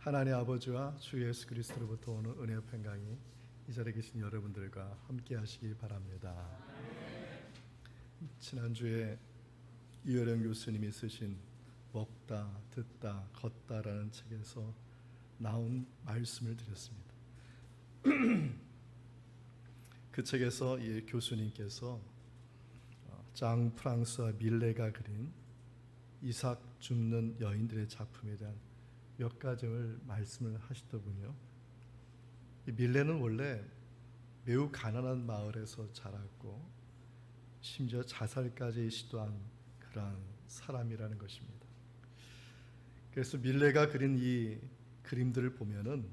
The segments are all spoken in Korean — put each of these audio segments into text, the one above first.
하나님 아버지와 주 예수 그리스도로부터 오는 은혜의 평강이 이 자리에 계신 여러분들과 함께 하시기 바랍니다. 지난주에 이효령 교수님이 쓰신 먹다, 듣다, 걷다라는 책에서 나온 말씀을 드렸습니다. 그 책에서 이 교수님께서 장 프랑스와 밀레가 그린 이삭 줍는 여인들의 작품에 대한 몇 가지를 말씀을 하시더군요. 이 밀레는 원래 매우 가난한 마을에서 자랐고 심지어 자살까지 시도한 그러한 사람이라는 것입니다. 그래서 밀레가 그린 이 그림들을 보면은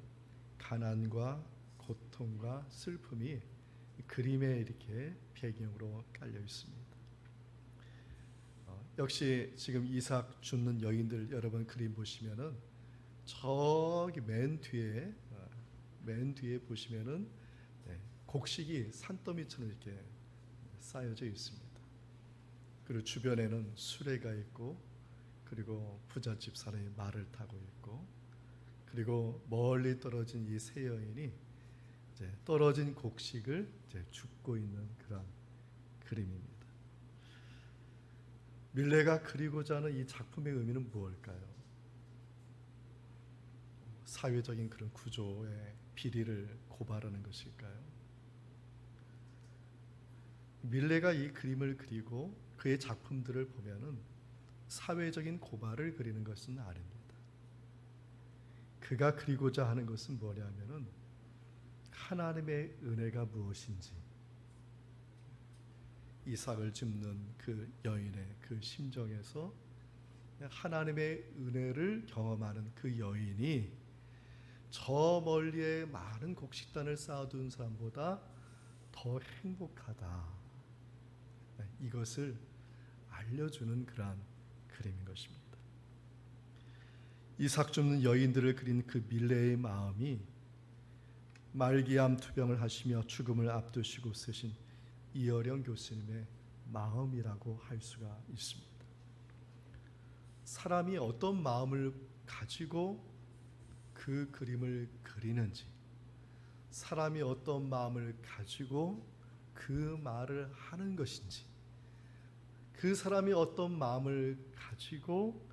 가난과 고통과 슬픔이 그림에 이렇게 배경으로 깔려 있습니다. 역시 지금 이삭 줍는 여인들 여러분 그림 보시면은 저기 맨 뒤에 보시면은 곡식이 산더미처럼 이렇게 쌓여져 있습니다. 그리고 주변에는 수레가 있고, 그리고 부잣집 사람이 말을 타고 있고, 그리고 멀리 떨어진 이 세 여인이 이제 떨어진 곡식을 이제 줍고 있는 그런 그림입니다. 밀레가 그리고자 하는 이 작품의 의미는 무엇일까요? 사회적인 그런 구조의 비리를 고발하는 것일까요? 밀레가 이 그림을 그리고 그의 작품들을 보면은 사회적인 고발을 그리는 것은 아닙니다. 그가 그리고자 하는 것은 뭐냐면은 하나님의 은혜가 무엇인지, 이삭을 줍는 그 여인의 그 심정에서 하나님의 은혜를 경험하는 그 여인이 저 멀리에 많은 곡식단을 쌓아둔 사람보다 더 행복하다, 이것을 알려주는 그러한 그림인 것입니다. 이삭 줍는 여인들을 그린 그 밀레의 마음이 말기암 투병을 하시며 죽음을 앞두시고 쓰신 이효령 교수님의 마음이라고 할 수가 있습니다. 사람이 어떤 마음을 가지고 그 그림을 그리는지, 사람이 어떤 마음을 가지고 그 말을 하는 것인지, 그 사람이 어떤 마음을 가지고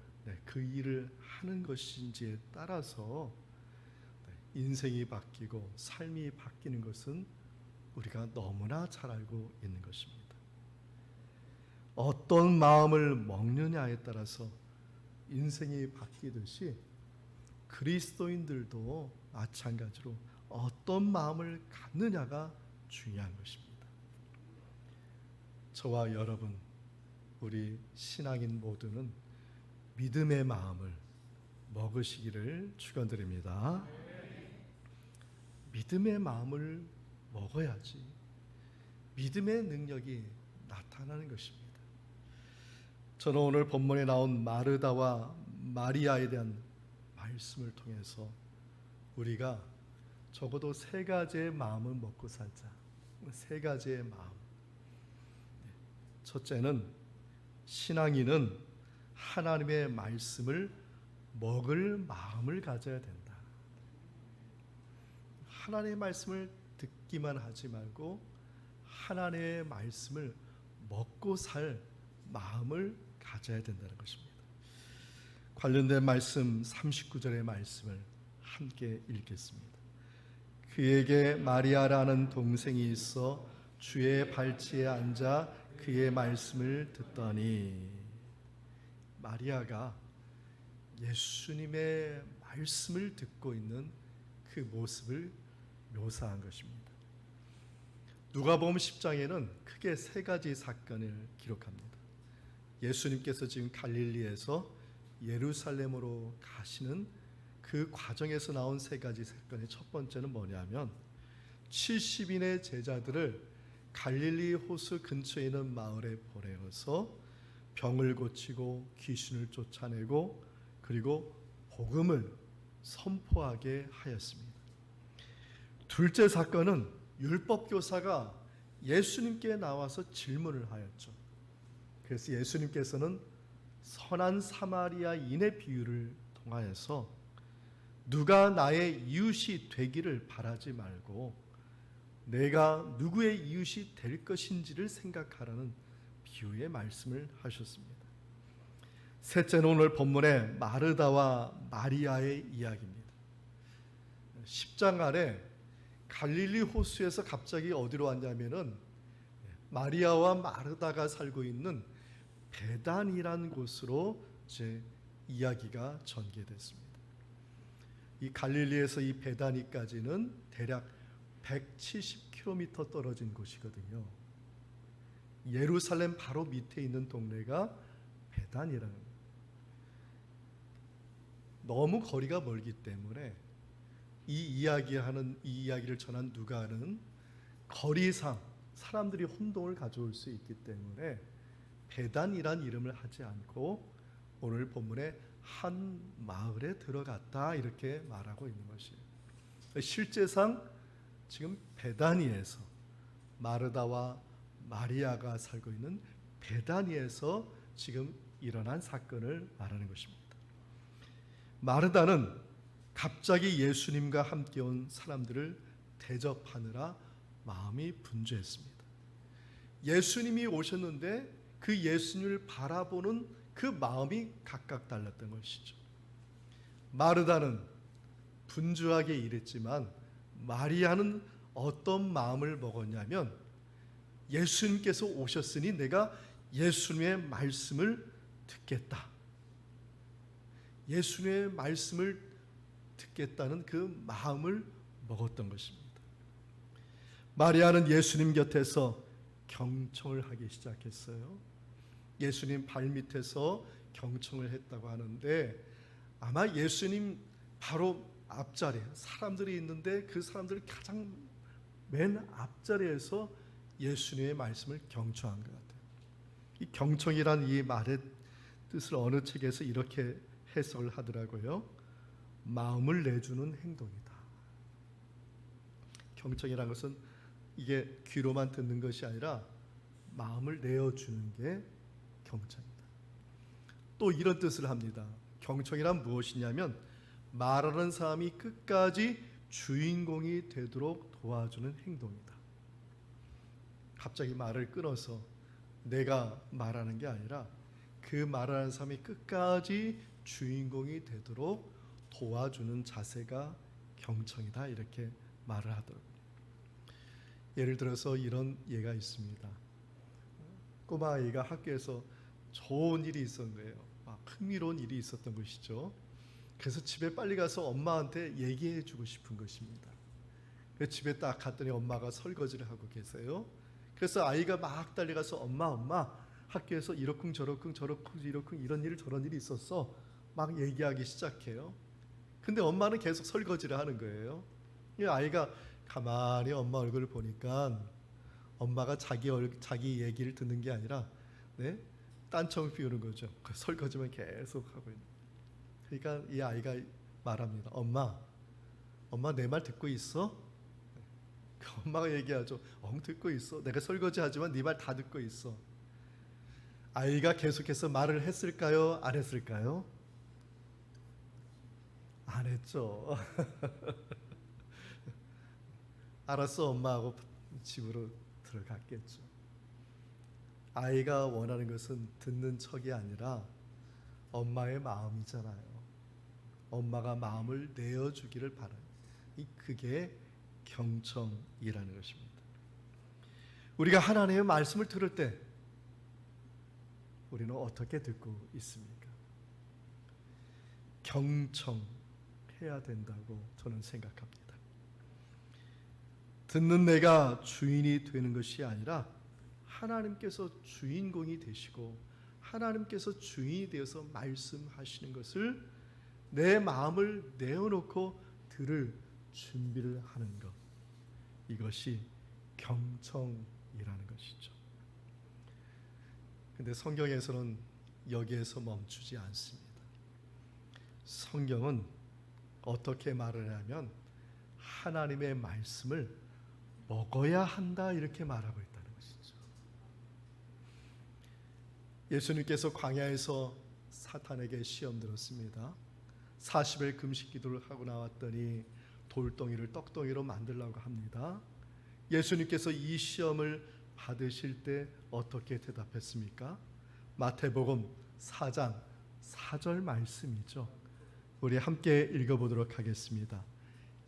그 일을 하는 것인지에 따라서 인생이 바뀌고 삶이 바뀌는 것은 우리가 너무나 잘 알고 있는 것입니다. 어떤 마음을 먹느냐에 따라서 인생이 바뀌듯이 그리스도인들도 마찬가지로 어떤 마음을 갖느냐가 중요한 것입니다. 저와 여러분, 우리 신앙인 모두는 믿음의 마음을 먹으시기를 축원드립니다. 믿음의 마음을 먹어야지 믿음의 능력이 나타나는 것입니다. 저는 오늘 본문에 나온 마르다와 마리아에 대한 말씀을 통해서 우리가 적어도 세 가지의 마음을 먹고 살자. 세 가지의 마음. 첫째는 신앙인은 하나님의 말씀을 먹을 마음을 가져야 된다. 하나님의 말씀을 듣기만 하지 말고 하나님의 말씀을 먹고 살 마음을 가져야 된다는 것입니다. 관련된 말씀 39절의 말씀을 함께 읽겠습니다. 그에게 마리아라는 동생이 있어 주의 발치에 앉아 그의 말씀을 듣더니, 마리아가 예수님의 말씀을 듣고 있는 그 모습을 묘사한 것입니다. 누가복음 10장에는 크게 세 가지 사건을 기록합니다. 예수님께서 지금 갈릴리에서 예루살렘으로 가시는 그 과정에서 나온 세 가지 사건의 첫 번째는 뭐냐면 70인의 제자들을 갈릴리 호수 근처에 있는 마을에 보내어서 병을 고치고 귀신을 쫓아내고 그리고 복음을 선포하게 하였습니다. 둘째 사건은 율법교사가 예수님께 나와서 질문을 하였죠. 그래서 예수님께서는 선한 사마리아인의 비유를 통하여서 누가 나의 이웃이 되기를 바라지 말고 내가 누구의 이웃이 될 것인지를 생각하라는 비유의 말씀을 하셨습니다. 셋째는 오늘 본문의 마르다와 마리아의 이야기입니다. 10장 아래 갈릴리 호수에서 갑자기 어디로 왔냐면은 마리아와 마르다가 살고 있는 베단이라는 곳으로 이제 이야기가 전개됐습니다. 이 갈릴리에서 이 베다니까지는 대략 170km 떨어진 곳이거든요. 예루살렘 바로 밑에 있는 동네가 베단이라는 거예요. 너무 거리가 멀기 때문에 이 이야기를 전한 누가는 거리상 사람들이 혼동을 가져올 수 있기 때문에 베단이란 이름을 하지 않고 오늘 본문에 한 마을에 들어갔다 이렇게 말하고 있는 것이에요. 실제상 지금 베다니에서 마르다와 마리아가 살고 있는 베다니에서 지금 일어난 사건을 말하는 것입니다. 마르다는 갑자기 예수님과 함께 온 사람들을 대접하느라 마음이 분주했습니다. 예수님이 오셨는데 그 예수님을 바라보는 그 마음이 각각 달랐던 것이죠. 마르다는 분주하게 일했지만 마리아는 어떤 마음을 먹었냐면 예수님께서 오셨으니 내가 예수님의 말씀을 듣겠다. 예수님의 말씀을 듣겠다는 그 마음을 먹었던 것입니다. 마리아는 예수님 곁에서 경청을 하기 시작했어요. 예수님 발밑에서 경청을 했다고 하는데 아마 예수님 바로 앞자리에 사람들이 있는데 그 사람들 가장 맨 앞자리에서 예수님의 말씀을 경청한 것 같아요. 이 경청이란 이 말의 뜻을 어느 책에서 이렇게 해석을 하더라고요. 마음을 내주는 행동이다. 경청이라는 것은 이게 귀로만 듣는 것이 아니라 마음을 내어주는 게 경청이다. 또 이런 뜻을 합니다. 경청이란 무엇이냐면 말하는 사람이 끝까지 주인공이 되도록 도와주는 행동이다. 갑자기 말을 끊어서 내가 말하는 게 아니라 그 말하는 사람이 끝까지 주인공이 되도록 도와주는 자세가 경청이다 이렇게 말을 하더라고요. 예를 들어서 이런 예가 있습니다. 꼬마 아이가 학교에서 좋은 일이 있었던 거예요. 막 흥미로운 일이 있었던 것이죠. 그래서 집에 빨리 가서 엄마한테 얘기해 주고 싶은 것입니다. 그래서 집에 딱 갔더니 엄마가 설거지를 하고 계세요. 그래서 아이가 막 달려가서 엄마 학교에서 이러쿵 저러쿵 이러쿵 이런 일 저런 일이 있었어 막 얘기하기 시작해요. 근데 엄마는 계속 설거지를 하는 거예요. 이 아이가 가만히 엄마 얼굴을 보니까 엄마가 자기 얘기를 듣는 게 아니라 딴청 피우는 거죠. 그 설거지만 계속 하고 있는. 그러니까 이 아이가 말합니다. 엄마 내 말 듣고 있어? 그 엄마가 얘기하죠. 듣고 있어. 내가 설거지하지만 네 말 다 듣고 있어. 아이가 계속해서 말을 했을까요? 안 했을까요? 안 했죠. 알았어 엄마하고 집으로 들어갔겠죠. 아이가 원하는 것은 듣는 척이 아니라 엄마의 마음이잖아요. 엄마가 마음을 내어주기를 바라는 그게 경청이라는 것입니다. 우리가 하나님의 말씀을 들을 때 우리는 어떻게 듣고 있습니까? 경청해야 된다고 저는 생각합니다. 듣는 내가 주인이 되는 것이 아니라 하나님께서 주인공이 되시고 하나님께서 주인이 되어서 말씀하시는 것을 내 마음을 내어놓고 들을 준비를 하는 것, 이것이 경청이라는 것이죠. 근데 성경에서는 여기에서 멈추지 않습니다. 성경은 어떻게 말을 하면 하나님의 말씀을 먹어야 한다 이렇게 말하고 있다는 것이죠. 예수님께서 광야에서 사탄에게 시험 들었습니다. 40일 금식 기도를 하고 나왔더니 돌덩이를 떡덩이로 만들려고 합니다. 예수님께서 이 시험을 받으실 때 어떻게 대답했습니까? 마태복음 4장 4절 말씀이죠. 우리 함께 읽어보도록 하겠습니다.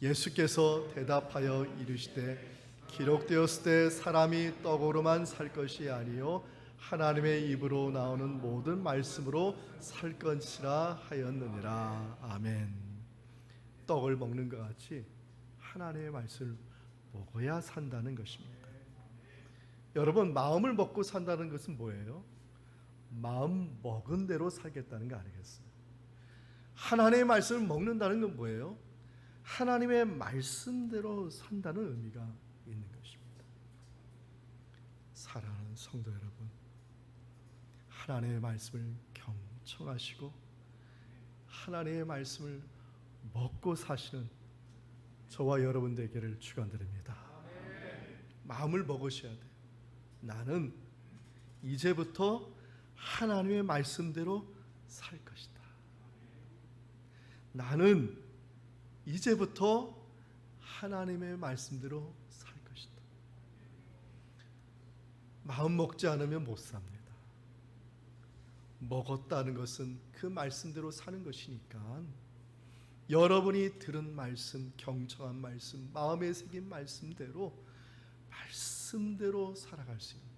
예수께서 대답하여 이르시되 기록되었을 때 사람이 떡으로만 살 것이 아니요 하나님의 입으로 나오는 모든 말씀으로 살 것이라 하였느니라. 아멘. 떡을 먹는 것 같이 하나님의 말씀을 먹어야 산다는 것입니다. 여러분, 마음을 먹고 산다는 것은 뭐예요? 마음 먹은 대로 살겠다는 거 아니겠어요? 하나님의 말씀을 먹는다는 건 뭐예요? 하나님의 말씀대로 산다는 의미가 있는 것입니다. 사랑하는 성도 여러분, 하나님의 말씀을 경청하시고 하나님의 말씀을 먹고 사시는 저와 여러분 되기를 축원드립니다. 마음을 먹으셔야 돼요. 나는 이제부터 하나님의 말씀대로 살 것이다. 나는 이제부터 하나님의 말씀대로 살 것이다. 마음 먹지 않으면 못 삽니다. 먹었다는 것은 그 말씀대로 사는 것이니까 여러분이 들은 말씀, 경청한 말씀, 마음에 새긴 말씀대로 살아갈 수 있는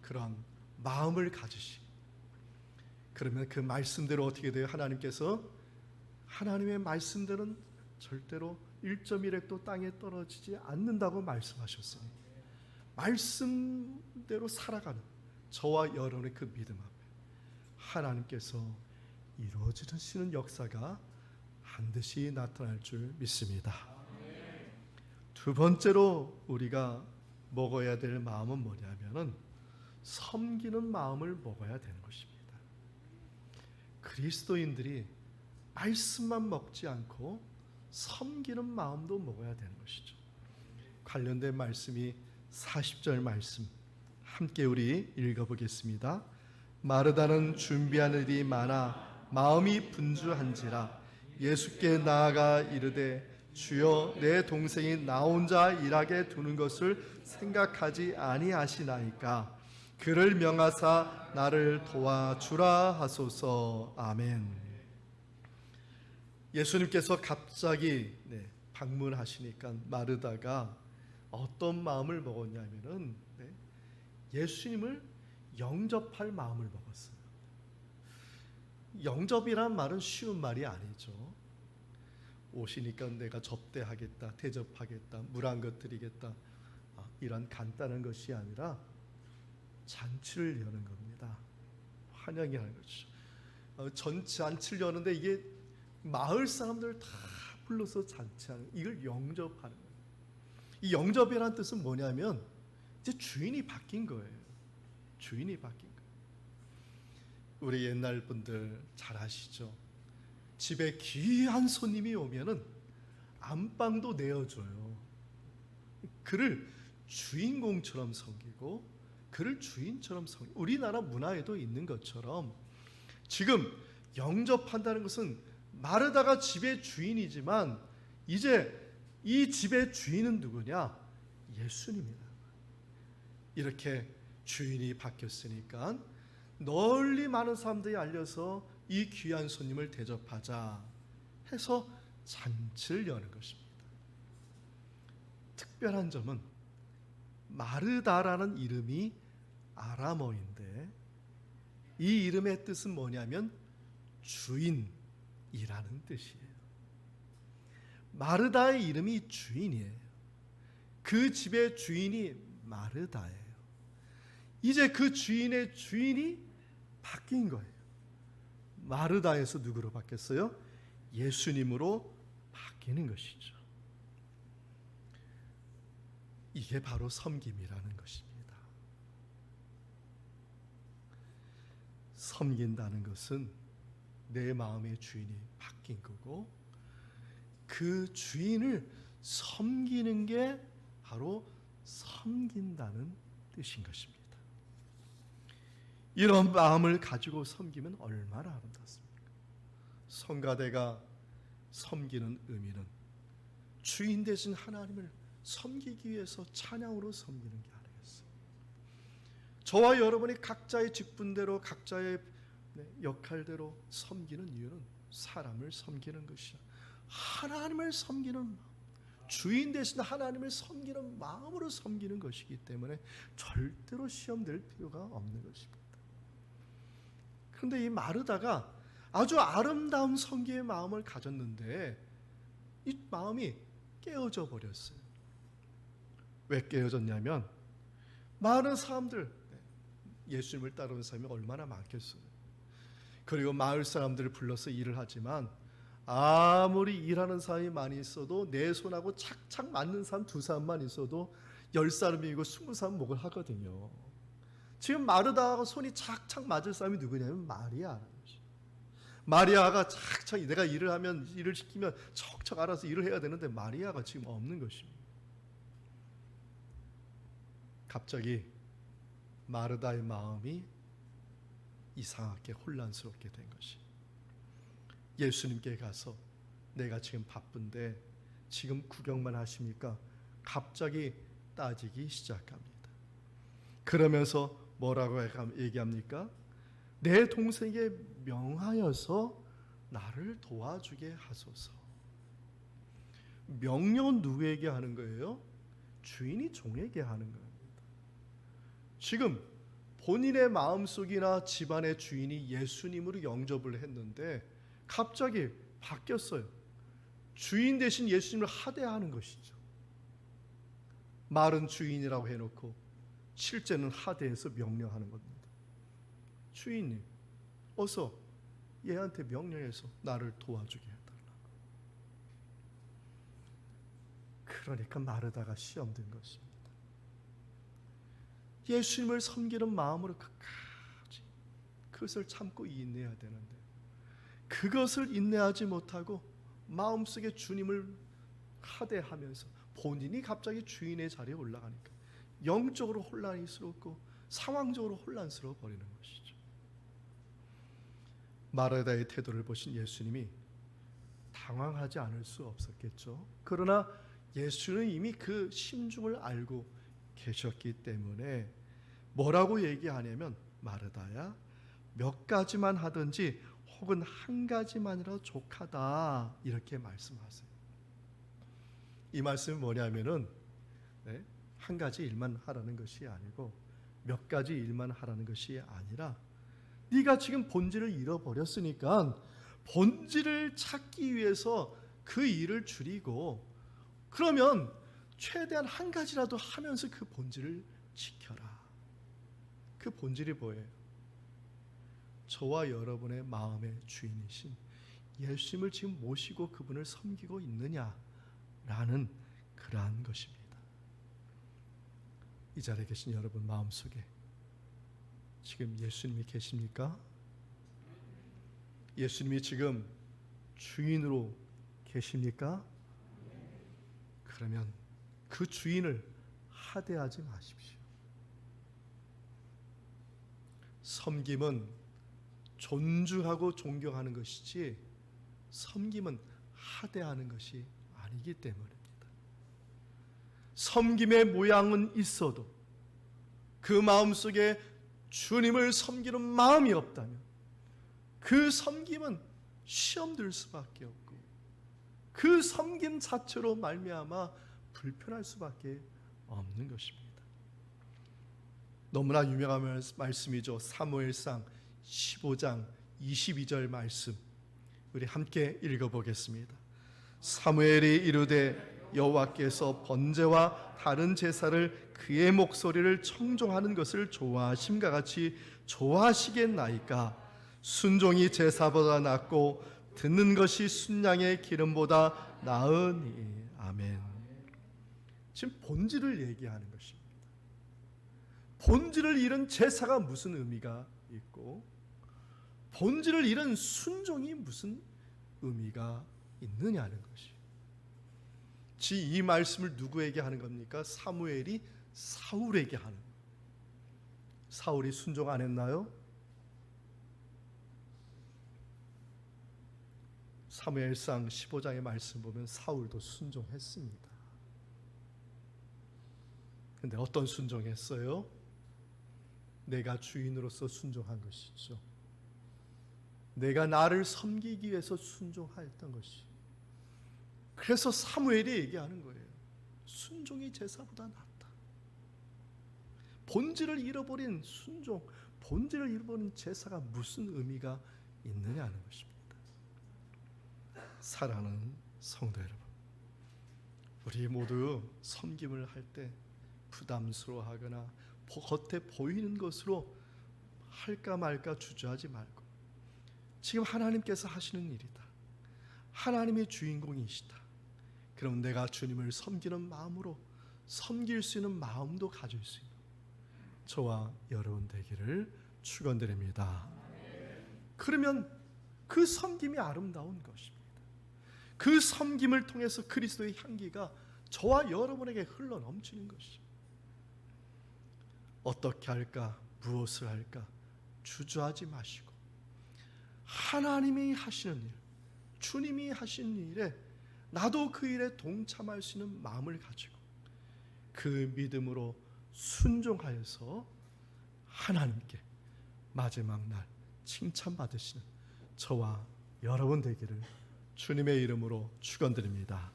그러한 마음을 가지시. 그러면 그 말씀대로 어떻게 돼요? 하나님께서 하나님의 말씀들은 절대로 1.1획도 땅에 떨어지지 않는다고 말씀하셨으니 말씀대로 살아가는 저와 여러분의 그 믿음 앞에 하나님께서 이루어지시는 역사가 반드시 나타날 줄 믿습니다. 두 번째로 우리가 먹어야 될 마음은 뭐냐면은 섬기는 마음을 먹어야 되는 것입니다. 그리스도인들이 말씀만 먹지 않고 섬기는 마음도 먹어야 되는 것이죠. 관련된 말씀이 40절 말씀 함께 우리 읽어보겠습니다. 마르다는 준비한 일이 많아 마음이 분주한지라 예수께 나아가 이르되 주여 내 동생이 나 혼자 일하게 두는 것을 생각하지 아니하시나이까 그를 명하사 나를 도와주라 하소서. 아멘. 예수님께서 갑자기 방문하시니까 마르다가 어떤 마음을 먹었냐면은 예수님을 영접할 마음을 먹었어요. 영접이란 말은 쉬운 말이 아니죠. 오시니까 내가 접대하겠다, 대접하겠다, 물 한 것 드리겠다, 이런 간단한 것이 아니라 잔치를 여는 겁니다. 환영이 하는 거죠. 잔치를 여는데 이게 마을 사람들 다 불러서 잔치하는, 이걸 영접하는 거예요. 이 영접이라는 뜻은 뭐냐면 이제 주인이 바뀐 거예요. 주인이 바뀐 거예요. 우리 옛날 분들 잘 아시죠? 집에 귀한 손님이 오면은 안방도 내어줘요. 그를 주인공처럼 섬기고 그를 주인처럼 섬기고, 우리나라 문화에도 있는 것처럼 지금 영접한다는 것은 마르다가 집의 주인이지만 이제 이 집의 주인은 누구냐? 예수님이다. 이렇게 주인이 바뀌었으니까 널리 많은 사람들이 알려서 이 귀한 손님을 대접하자 해서 잔치를 여는 것입니다. 특별한 점은 마르다라는 이름이 아람어인데 이 이름의 뜻은 뭐냐면 주인이라는 뜻이에요. 마르다의 이름이 주인이에요. 그 집의 주인이 마르다예요. 이제 그 주인의 주인이 바뀐 거예요. 마르다에서 누구로 바뀌었어요? 예수님으로 바뀌는 것이죠. 이게 바로 섬김이라는 것입니다. 섬긴다는 것은 내 마음의 주인이 바뀐 거고 그 주인을 섬기는 게 바로 섬긴다는 뜻인 것입니다. 이런 마음을 가지고 섬기면 얼마나 아름답습니까? 성가대가 섬기는 의미는 주인 되신 하나님을 섬기기 위해서 찬양으로 섬기는 게 아니겠어요. 저와 여러분이 각자의 직분대로 각자의 역할대로 섬기는 이유는 사람을 섬기는 것이야. 하나님을 섬기는 마음, 주인 되신 하나님을 섬기는 마음으로 섬기는 것이기 때문에 절대로 시험될 필요가 없는 것입니다. 그런데 이 마르다가 아주 아름다운 섬기의 마음을 가졌는데 이 마음이 깨어져 버렸어요. 왜 깨어졌냐면 많은 사람들, 예수님을 따르는 사람이 얼마나 많겠어요. 그리고 마을 사람들을 불러서 일을 하지만 아무리 일하는 사람이 많이 있어도 내 손하고 착착 맞는 사람 두 사람만 있어도 10사람이고 20사람 목을 하거든요. 지금 마르다하고 손이 착착 맞을 사람이 누구냐면 마리아라는 것이죠. 마리아가 착착 내가 일을 하면 일을 시키면 척척 알아서 일을 해야 되는데 마리아가 지금 없는 것입니다. 갑자기 마르다의 마음이 이상하게 혼란스럽게 된 것이, 예수님께 가서 내가 지금 바쁜데 지금 구경만 하십니까? 갑자기 따지기 시작합니다. 그러면서 뭐라고 얘기합니까? 내 동생에게 명하여서 나를 도와주게 하소서. 명령은 누구에게 하는 거예요? 주인이 종에게 하는 겁니다. 지금 본인의 마음속이나 집안의 주인이 예수님으로 영접을 했는데 갑자기 바뀌었어요. 주인 대신 예수님을 하대하는 것이죠. 말은 주인이라고 해놓고 실제는 하대해서 명령하는 겁니다. 주인님, 어서 얘한테 명령해서 나를 도와주게 해달라고. 그러니까 마르다가 시험된 것입니다. 예수님을 섬기는 마음으로 끝까지 그것을 참고 인내해야 되는데 그것을 인내하지 못하고 마음속에 주님을 하대하면서 본인이 갑자기 주인의 자리에 올라가니까 영적으로 혼란스럽고 상황적으로 혼란스러워 버리는 것이죠. 마르다의 태도를 보신 예수님이 당황하지 않을 수 없었겠죠. 그러나 예수는 이미 그 심중을 알고 계셨기 때문에 뭐라고 얘기하냐면 마르다야, 몇 가지만 하든지 혹은 한 가지만이라도 족하다, 이렇게 말씀하세요. 이 말씀은 뭐냐면은 한 가지 일만 하라는 것이 아니고 몇 가지 일만 하라는 것이 아니라 네가 지금 본질을 잃어버렸으니까 본질을 찾기 위해서 그 일을 줄이고 그러면 최대한 한 가지라도 하면서 그 본질을 지켜라. 그 본질이 뭐예요? 저와 여러분의 마음의 주인이신 예수님을 지금 모시고 그분을 섬기고 있느냐라는 그러한 것입니다. 이 자리에 계신 여러분 마음속에 지금 예수님이 계십니까? 예수님이 지금 주인으로 계십니까? 그러면 그 주인을 하대하지 마십시오. 섬김은 존중하고 존경하는 것이지 섬김은 하대하는 것이 아니기 때문입니다. 섬김의 모양은 있어도 그 마음속에 주님을 섬기는 마음이 없다면 그 섬김은 시험될 수밖에 없고 그 섬김 자체로 말미암아 불편할 수밖에 없는 것입니다. 너무나 유명한 말씀이죠. 사무엘상 15장 22절 말씀, 우리 함께 읽어보겠습니다. 사무엘이 이르되 여호와께서 번제와 다른 제사를 그의 목소리를 청종하는 것을 좋아하심과 같이 좋아하시겠나이까? 순종이 제사보다 낫고 듣는 것이 순양의 기름보다 나으니. 아멘. 지금 본질을 얘기하는 것입니다. 본질을 잃은 제사가 무슨 의미가 있고 본질을 잃은 순종이 무슨 의미가 있느냐는 것이. 이 말씀을 누구에게 하는 겁니까? 사무엘이 사울에게 하는 거예요. 사울이 순종 안 했나요? 사무엘상 15장의 말씀 보면 사울도 순종했습니다. 근데 어떤 순종했어요? 내가 주인으로서 순종한 것이죠. 내가 나를 섬기기 위해서 순종하였던 것이. 그래서 사무엘이 얘기하는 거예요. 순종이 제사보다 낫다. 본질을 잃어버린 순종, 본질을 잃어버린 제사가 무슨 의미가 있느냐는 것입니다. 사랑하는 성도 여러분, 우리 모두 섬김을 할 때 부담스러워하거나 겉에 보이는 것으로 할까 말까 주저하지 말고, 지금 하나님께서 하시는 일이다, 하나님의 주인공이시다, 그럼 내가 주님을 섬기는 마음으로 섬길 수 있는 마음도 가질 수 있는 저와 여러분 되기를 축원드립니다. 그러면 그 섬김이 아름다운 것입니다. 그 섬김을 통해서 그리스도의 향기가 저와 여러분에게 흘러 넘치는 것이죠. 어떻게 할까, 무엇을 할까 주저하지 마시고 하나님이 하시는 일, 주님이 하시는 일에 나도 그 일에 동참할 수 있는 마음을 가지고 그 믿음으로 순종하여서 하나님께 마지막 날 칭찬받으시는 저와 여러분 되기를 주님의 이름으로 축원드립니다.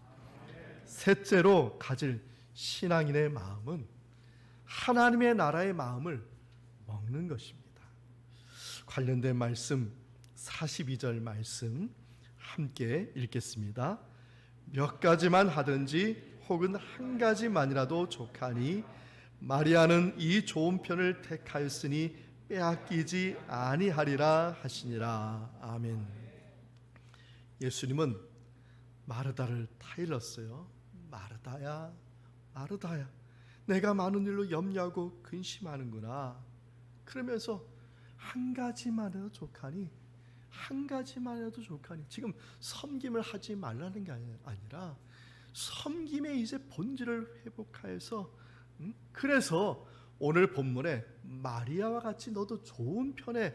셋째로 가질 신앙인의 마음은 하나님의 나라의 마음을 먹는 것입니다. 관련된 말씀 42절 말씀 함께 읽겠습니다. 몇 가지만 하든지 혹은 한 가지만이라도 족하니 마리아는 이 좋은 편을 택하였으니 빼앗기지 아니하리라 하시니라. 아멘. 예수님은 마르다를 타일렀어요. 마르다야, 마르다야, 내가 많은 일로 염려하고 근심하는구나. 그러면서 한 가지만 해도 족하니, 한 가지만 해도 족하니. 지금 섬김을 하지 말라는 게 아니라 섬김의 이제 본질을 회복하여서, 그래서 오늘 본문에 마리아와 같이 너도 좋은 편에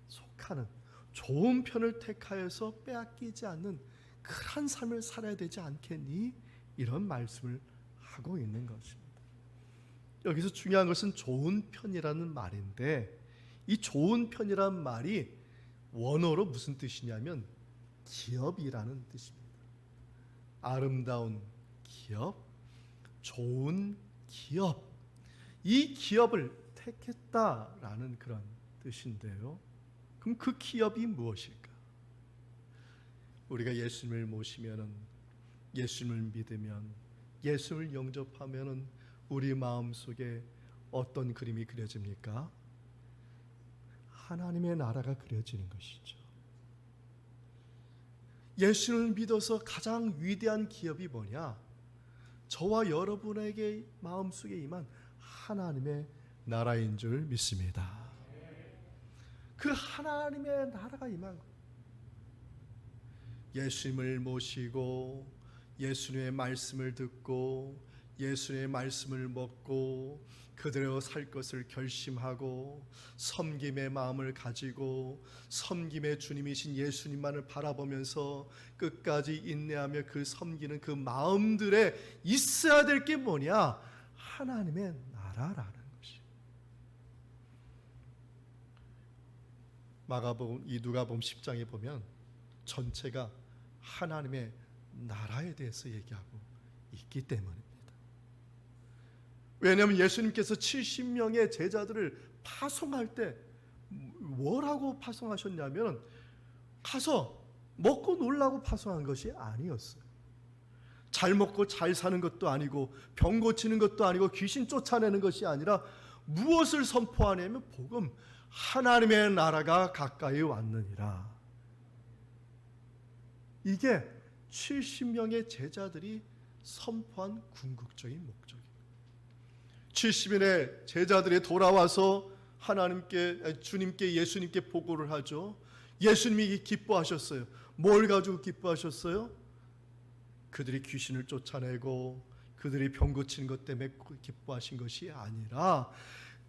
속하는, 좋은 편을 택하여서 빼앗기지 않는 그런 삶을 살아야 되지 않겠니? 이런 말씀을 하고 있는 것입니다. 여기서 중요한 것은 좋은 편이라는 말인데, 이 좋은 편이라는 말이 원어로 무슨 뜻이냐면 기업이라는 뜻입니다. 아름다운 기업, 좋은 기업, 이 기업을 택했다라는 그런 뜻인데요. 그럼 그 기업이 무엇일까? 우리가 예수님을 모시면은, 예수님을 믿으면, 예수님을 영접하면은 우리 마음속에 어떤 그림이 그려집니까? 하나님의 나라가 그려지는 것이죠. 예수를 믿어서 가장 위대한 기업이 뭐냐? 저와 여러분에게 마음속에 임한 하나님의 나라인 줄 믿습니다. 그 하나님의 나라가 임한 것. 예수님을 모시고 예수님의 말씀을 듣고 예수님의 말씀을 먹고 그대로 살 것을 결심하고 섬김의 마음을 가지고 섬김의 주님이신 예수님만을 바라보면서 끝까지 인내하며 그 섬기는 그 마음들에 있어야 될 게 뭐냐? 하나님의 나라라는 것이. 마가복음, 이 누가복음 10장에 보면 전체가 하나님의 나라에 대해서 얘기하고 있기 때문입니다. 왜냐하면 예수님께서 70명의 제자들을 파송할 때 뭐라고 파송하셨냐면, 가서 먹고 놀라고 파송한 것이 아니었어요. 잘 먹고 잘 사는 것도 아니고 병 고치는 것도 아니고 귀신 쫓아내는 것이 아니라 무엇을 선포하냐면 복음, 하나님의 나라가 가까이 왔느니라. 이게 70명의 제자들이 선포한 궁극적인 목적입니다. 70인의 제자들이 돌아와서 주님께, 예수님께 보고를 하죠. 예수님이 기뻐하셨어요. 뭘 가지고 기뻐하셨어요? 그들이 귀신을 쫓아내고 그들이 병 고치는 것 때문에 기뻐하신 것이 아니라,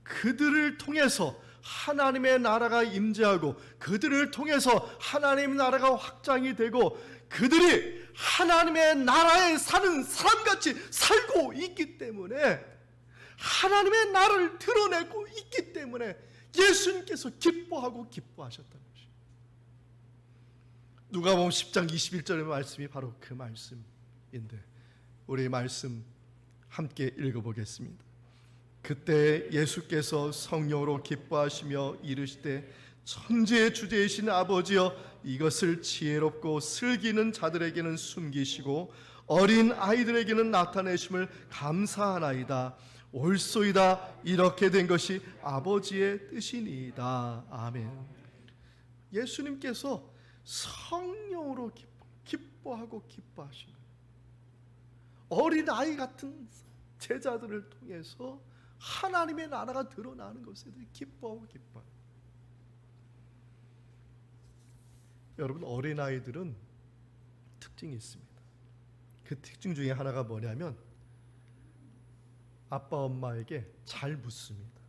그들을 통해서 하나님의 나라가 임재하고 그들을 통해서 하나님의 나라가 확장이 되고 그들이 하나님의 나라에 사는 사람같이 살고 있기 때문에, 하나님의 나라를 드러내고 있기 때문에 예수님께서 기뻐하고 기뻐하셨다는 것이에요. 누가복음 10장 21절의 말씀이 바로 그 말씀인데, 우리 말씀 함께 읽어보겠습니다. 그때 예수께서 성령으로 기뻐하시며 이르시되 천지의 주제이신 아버지여, 이것을 지혜롭고 슬기는 자들에게는 숨기시고 어린 아이들에게는 나타내심을 감사하나이다. 옳소이다. 이렇게 된 것이 아버지의 뜻이니이다. 아멘. 예수님께서 성령으로 기뻐하고 기뻐하시는 어린 아이 같은 제자들을 통해서 하나님의 나라가 드러나는 것에 대해 기뻐하고 기뻐해요. 여러분, 어린아이들은 특징이 있습니다. 그 특징 중에 하나가 뭐냐면 아빠 엄마에게 잘 묻습니다.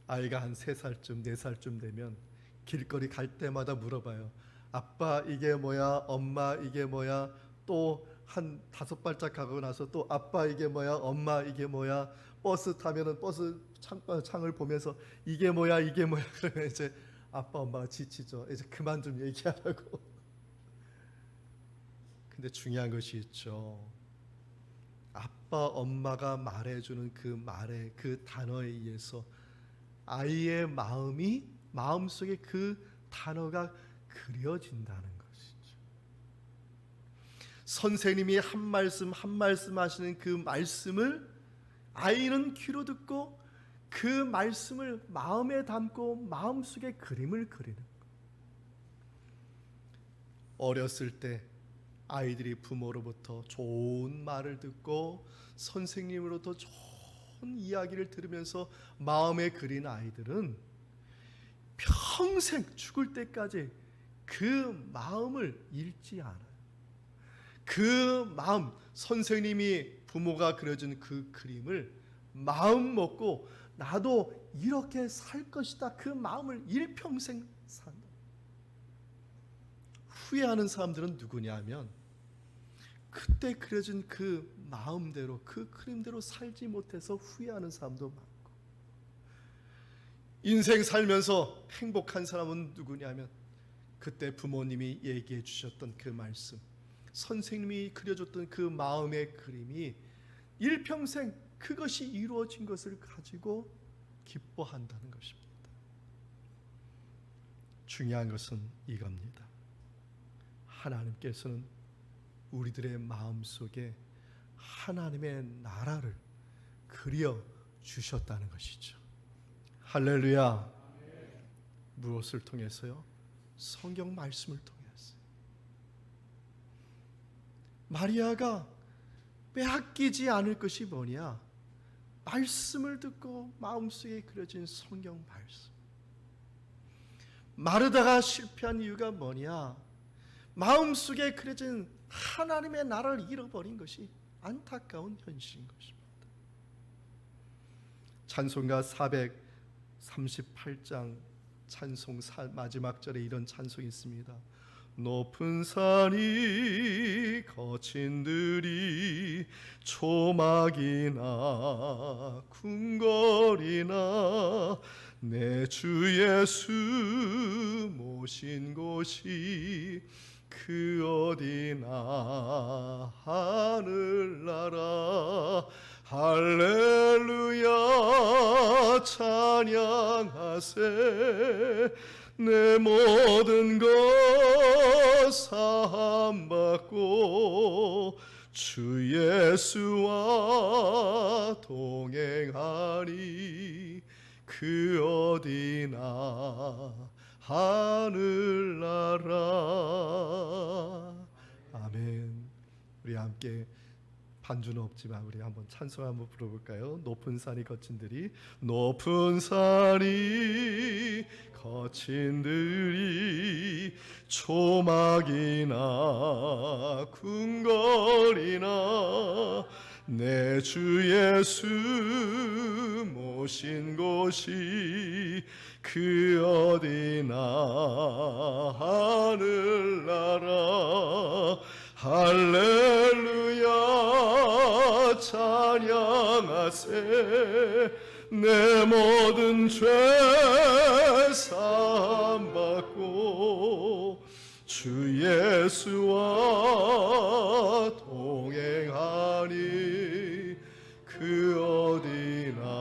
아이가 한 3살쯤 4살쯤 되면 길거리 갈 때마다 물어봐요. 아빠 이게 뭐야? 엄마 이게 뭐야? 또 한 5발짝 가고 나서 또 아빠 이게 뭐야? 엄마 이게 뭐야? 버스 타면은 버스 창을 보면서 이게 뭐야? 이게 뭐야? 그러면 이제 아빠 엄마가 지치죠. 이제 그만 좀 얘기하라고. 근데 중요한 것이 있죠. 아빠 엄마가 말해주는 그 말에, 그 단어에 의해서 아이의 마음속에 그 단어가 그려진다는 것이죠. 선생님이 한 말씀 한 말씀 하시는 그 말씀을 아이는 귀로 듣고 그 말씀을 마음에 담고 마음속에 그림을 그리는 거예요. 어렸을 때 아이들이 부모로부터 좋은 말을 듣고 선생님으로부터 좋은 이야기를 들으면서 마음에 그린 아이들은 평생 죽을 때까지 그 마음을 잃지 않아요. 그 마음, 선생님이 부모가 그려준 그 그림을 마음 먹고 나도 이렇게 살 것이다, 그 마음을 일평생 산다. 후회하는 사람들은 누구냐면 그때 그려진 그 마음대로, 그 그림대로 살지 못해서 후회하는 사람도 많고, 인생 살면서 행복한 사람은 누구냐면 그때 부모님이 얘기해 주셨던 그 말씀, 선생님이 그려줬던 그 마음의 그림이 일평생 그것이 이루어진 것을 가지고 기뻐한다는 것입니다. 중요한 것은 이겁니다. 하나님께서는 우리들의 마음속에 하나님의 나라를 그려 주셨다는 것이죠. 할렐루야. 무엇을 통해서요? 성경 말씀을 통해서. 마리아가 빼앗기지 않을 것이 뭐냐? 말씀을 듣고 마음속에 그려진 성경 말씀. 마르다가 실패한 이유가 뭐냐? 마음속에 그려진 하나님의 나라를 잃어버린 것이 안타까운 현실인 것입니다. 찬송가 438장 찬송 마지막 절에 이런 찬송이 있습니다. 높은 산이 거친 들이 초막이나 궁궐이나 내 주 예수 모신 곳이 그 어디나 하늘나라 할렐루야 찬양하세 내 모든 것 사함받고 주 예수와 동행하니 그 어디나 하늘나라. 아멘. 우리 함께 반주는 없지만 우리 한번 찬송 한번 불러볼까요? 높은 산이 거친 들이 높은 산이 거친 들이 초막이나 궁궐이나 내 주 예수 오신 곳이 그 어디나 하늘나라 할렐루야 찬양하세 내 모든 죄 사함받고 주 예수와 동행하니 그 어디나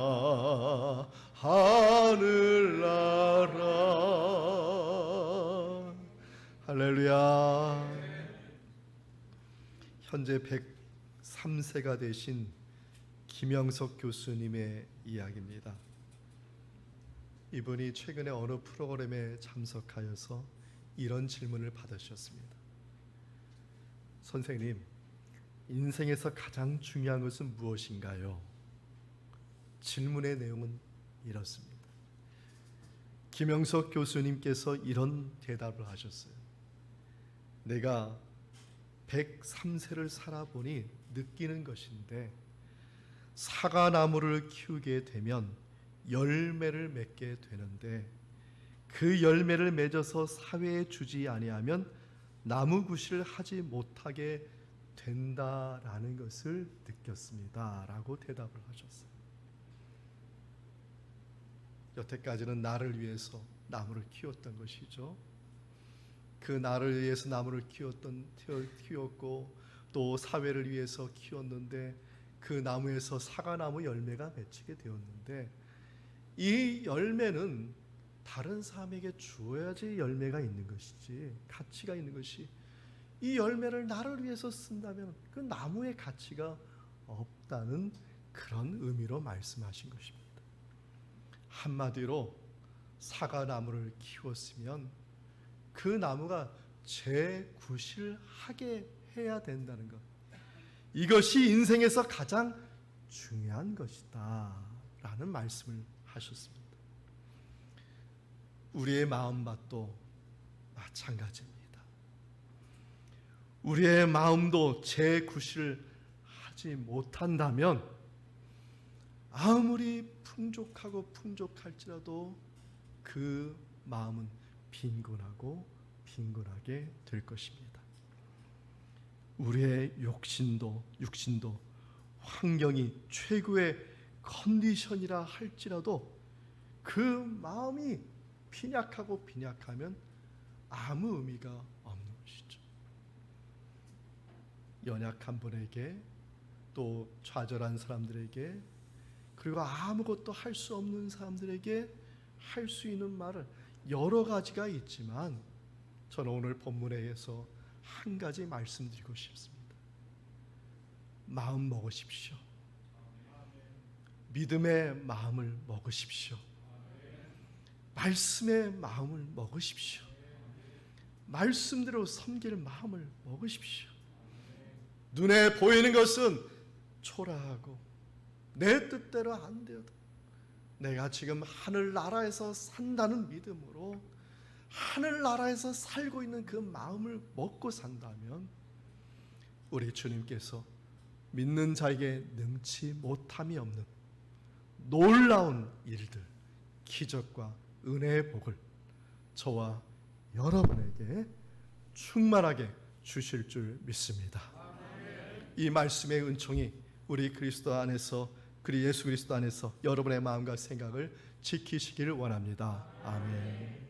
하늘나라. 할렐루야. 현재 103세가 되신 김영석 교수님의 이야기입니다. 이분이 최근에 어느 프로그램에 참석하여서 이런 질문을 받으셨습니다. 선생님, 인생에서 가장 중요한 것은 무엇인가요? 질문의 내용은 이렇습니다. 김영석 교수님께서 이런 대답을 하셨어요. 내가 103세를 살아보니 느끼는 것인데 사과나무를 키우게 되면 열매를 맺게 되는데 그 열매를 맺어서 사회에 주지 아니하면 나무구실을 하지 못하게 된다라는 것을 느꼈습니다 라고 대답을 하셨어요. 여태까지는 나를 위해서 나무를 키웠던 것이죠. 그 나를 위해서 나무를 키웠고 또 사회를 위해서 키웠는데 그 나무에서 사과나무 열매가 맺히게 되었는데 이 열매는 다른 사람에게 주어야지 열매가 있는 것이지 가치가 있는 것이 이 열매를 나를 위해서 쓴다면 그 나무의 가치가 없다는 그런 의미로 말씀하신 것입니다. 한마디로 사과나무를 키웠으면 그 나무가 재구실하게 해야 된다는 것, 이것이 인생에서 가장 중요한 것이다 라는 말씀을 하셨습니다. 우리의 마음밭도 마찬가지입니다. 우리의 마음도 재구실을 하지 못한다면 아무리 풍족할지라도 그 마음은 빈곤하게 될 것입니다. 우리의 육신도 환경이 최고의 컨디션이라 할지라도 그 마음이 빈약하면 아무 의미가 없는 것이죠. 연약한 분에게 또 좌절한 사람들에게 그리고 아무것도 할 수 없는 사람들에게 할 수 있는 말을 여러 가지가 있지만 저는 오늘 본문에서 한 가지 말씀드리고 싶습니다. 마음 먹으십시오. 믿음의 마음을 먹으십시오. 말씀의 마음을 먹으십시오. 말씀대로 섬길 마음을 먹으십시오. 눈에 보이는 것은 초라하고 내 뜻대로 안 되어도 내가 지금 하늘나라에서 산다는 믿음으로 하늘나라에서 살고 있는 그 마음을 먹고 산다면 우리 주님께서 믿는 자에게 능치 못함이 없는 놀라운 일들, 기적과 은혜의 복을 저와 여러분에게 충만하게 주실 줄 믿습니다. 이 말씀의 은총이 우리 그리스도 안에서 그리 예수 그리스도 안에서 여러분의 마음과 생각을 지키시기를 원합니다. 아멘.